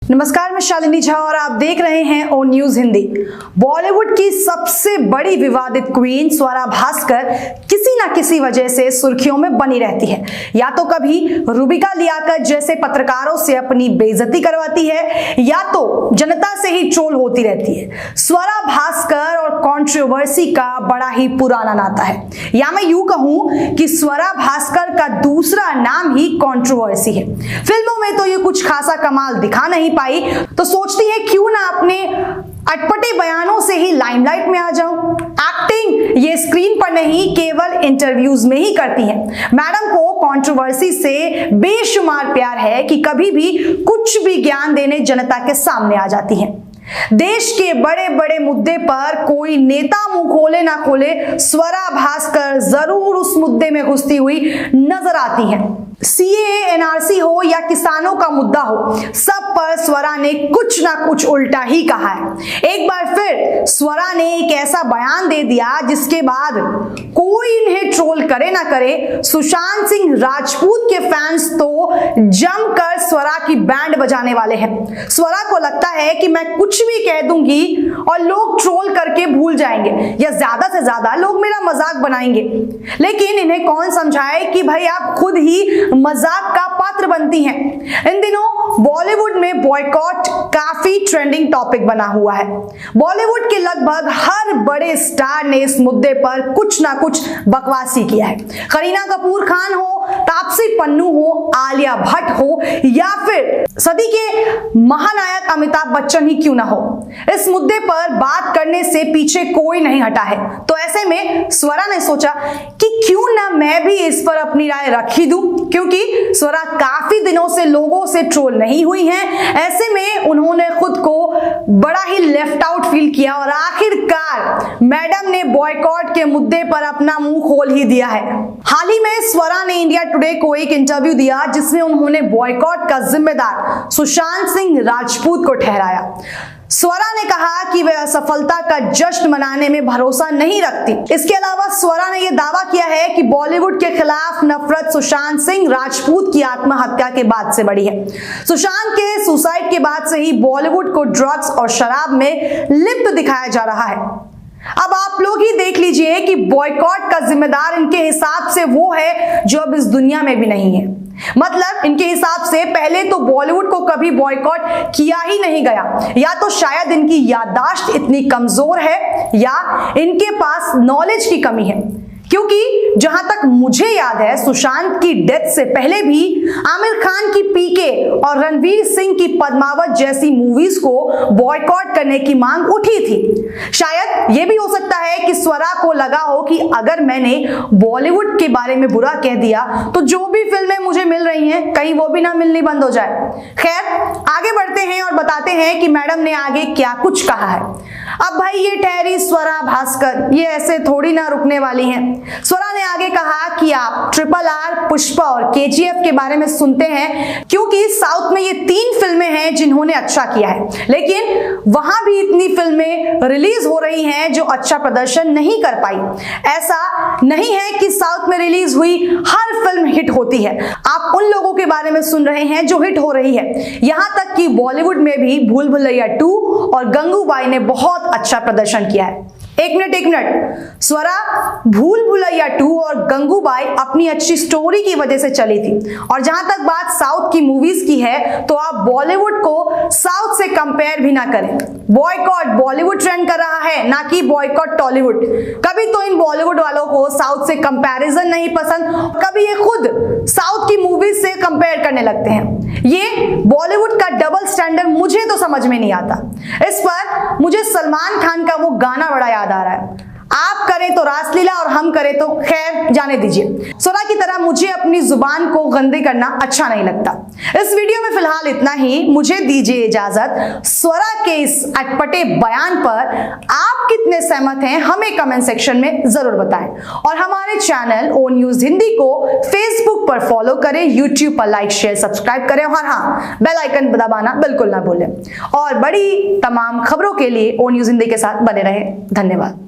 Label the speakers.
Speaker 1: नमस्कार, मैं शालिनी झा और आप देख रहे हैं ओ न्यूज हिंदी। बॉलीवुड की सबसे बड़ी विवादित क्वीन स्वरा भास्कर किसी ना किसी वजह से सुर्खियों में बनी रहती है। या तो कभी रूबिका लियाकत जैसे पत्रकारों से अपनी बेइज्जती करवाती है या तो जनता से ही ट्रोल होती रहती है। स्वरा भास्कर और कंट्रोवर्सी का बड़ा ही पुराना नाता है, या मैं यूं कहूं कि स्वरा भास्कर का दूसरा नाम ही कंट्रोवर्सी है। फिल्मों में तो ये कुछ खासा कमाल दिखा नहीं पाई, तो सोचती है क्यों ना अपने अटपटे बयानों से ही लाइमलाइट में आ जाऊं। एक्टिंग ये स्क्रीन पर नहीं, केवल इंटरव्यूज में ही करती हैं। मैडम को कंट्रोवर्सी से बेशुमार प्यार है कि कभी भी कुछ भी ज्ञान देने जनता के सामने आ जाती हैं। देश के बड़े बड़े मुद्दे पर कोई नेता मुंह खोले ना खोले, स्वरा भास्कर जरूर उस मुद्दे में घुसती हुई नजर आती हैं। सीएए, एनआरसी हो या किसानों का मुद्दा हो, सब पर स्वरा ने कुछ ना कुछ उल्टा ही कहा है। एक बार फिर स्वरा ने एक ऐसा बयान दे दिया जिसके बाद कोई इन्हें ट्रोल करे ना करे, सुशांत सिंह राजपूत के फैंस तो जमकर स्वरा की बैंड बजाने वाले हैं। स्वरा को लगता है कि मैं कुछ भी कह दूंगी और लोग ट्रोल करके भूल जाएंगे या ज्यादा से ज्यादा लोग मेरा मजाक बनाएंगे। लेकिन इन्हें कौन समझाए कि भाई आप खुद ही मजाक का पात्र बनती हैं। इन दिनों बॉलीवुड में बॉयकॉट काफी ट्रेंडिंग टॉपिक बना हुआ है। बॉलीवुड के लगभग हर बड़े स्टार ने इस मुद्दे पर कुछ ना कुछ बकवासी किया है। करीना कपूर खान हो, तापसी पन्नू हो, आलिया भट्ट हो या फिर सदी के महानायक अमिताभ बच्चन ही क्यों ना हो, इस मुद्दे पर बात करने से पीछे कोई नहीं हटा है। तो ऐसे में स्वरा ने सोचा कि क्यों ना मैं भी इस पर अपनी राय रख ही दूं, क्योंकि स्वरा काफी दिनों से लोगों से ट्रोल नहीं हुई हैं। ऐसे में उन्होंने खुद को बड़ा ही लेफ्ट आउट फील किया और आखिरकार मैडम ने बॉयकॉट के मुद्दे पर अपना मुंह खोल ही दिया है। हाल ही में स्वरा ने इंडिया टुडे को एक इंटरव्यू दिया जिसमें उन्होंने बॉयकॉट का जिम्मेदार सुशांत सिंह राजपूत को ठहराया। स्वरा ने कहा कि वह असफलता का जश्न मनाने में भरोसा नहीं रखती। इसके अलावा स्वरा ने यह दावा किया है कि बॉलीवुड के खिलाफ नफरत सुशांत सिंह राजपूत की आत्महत्या के बाद से बढ़ी है। सुशांत के सुसाइड के बाद से ही बॉलीवुड को ड्रग्स और शराब में लिप्त दिखाया जा रहा है। अब आप लोग ही देख लीजिए कि बॉयकॉट का जिम्मेदार इनके हिसाब से वो है जो अब इस दुनिया में भी नहीं है। मतलब इनके हिसाब से पहले तो बॉलीवुड को कभी बॉयकॉट किया ही नहीं गया, या तो शायद इनकी याददाश्त इतनी कमजोर है या इनके पास नॉलेज की कमी है। क्योंकि जहां तक मुझे याद है, सुशांत की डेथ से पहले भी आमिर खान की पीके और रणवीर सिंह की पद्मावत जैसी मूवीज को बॉयकॉट करने की मांग उठी थी। शायद यह भी हो सकता है कि स्वरा को लगा हो कि अगर मैंने बॉलीवुड के बारे में बुरा कह दिया तो जो भी फिल्में मुझे मिल रही हैं कहीं वो भी ना मिलनी बंद हो जाए। खैर, आगे बढ़ते हैं और बताते हैं कि मैडम ने आगे क्या कुछ कहा है। अब भाई ये ठहरी स्वरा भास्कर, ये ऐसे थोड़ी ना रुकने वाली हैं। स्वरा ने आगे कहा कि आप RRR, पुष्पा और KGF के बारे में सुनते हैं क्योंकि साउथ में ये 3 फिल्में हैं जिन्होंने अच्छा किया है, लेकिन वहां भी इतनी फिल्में रिलीज हो रही हैं जो अच्छा प्रदर्शन नहीं कर पाई। ऐसा नहीं है कि साउथ में रिलीज हुई हर फिल्म हिट होती है। आप उन लोगों के बारे में सुन रहे हैं जो हिट हो रही है। यहां तक कि बॉलीवुड में भी भूल भुलैया 2 और गंगूबाई ने बहुत अच्छा प्रदर्शन किया है। एक मिनट, स्वरा भूल भुलैया 2 और गंगूबाई अपनी अच्छी स्टोरी की वजह से चली थी। और जहां तक बात साउथ की मूवीज की है तो आप बॉलीवुड को साउथ से कंपेयर भी ना करें। बॉयकॉट बॉलीवुड ट्रेंड कर रहा है, ना कि बॉयकॉट टॉलीवुड। कभी तो इन बॉलीवुड वालों को साउथ से कंपैरिजन नहीं पसंद, कभी ये खुद साउथ की मूवीज से कंपेयर करने लगते हैं। ये बॉलीवुड का डबल स्टैंडर्ड मुझे तो समझ में नहीं आता। इस पर मुझे सलमान खान का वो गाना बड़ा याद आ रहा है, आप करें तो रासलीला और हम करें तो खैर जाने दीजिए। स्वरा की तरह मुझे अपनी जुबान को गंदे करना अच्छा नहीं लगता। इस वीडियो में फिलहाल इतना ही, मुझे दीजिए इजाजत। स्वरा के इस अटपटे बयान पर आप कितने सहमत हैं हमें कमेंट सेक्शन में जरूर बताएं और हमारे चैनल ओ न्यूज हिंदी को फेसबुक पर फॉलो करें, यूट्यूब पर लाइक शेयर सब्सक्राइब करें और हाँ, बेल आइकन दबाना बिल्कुल ना भूलें। और बड़ी तमाम खबरों के लिए ओ न्यूज हिंदी के साथ बने रहें। धन्यवाद।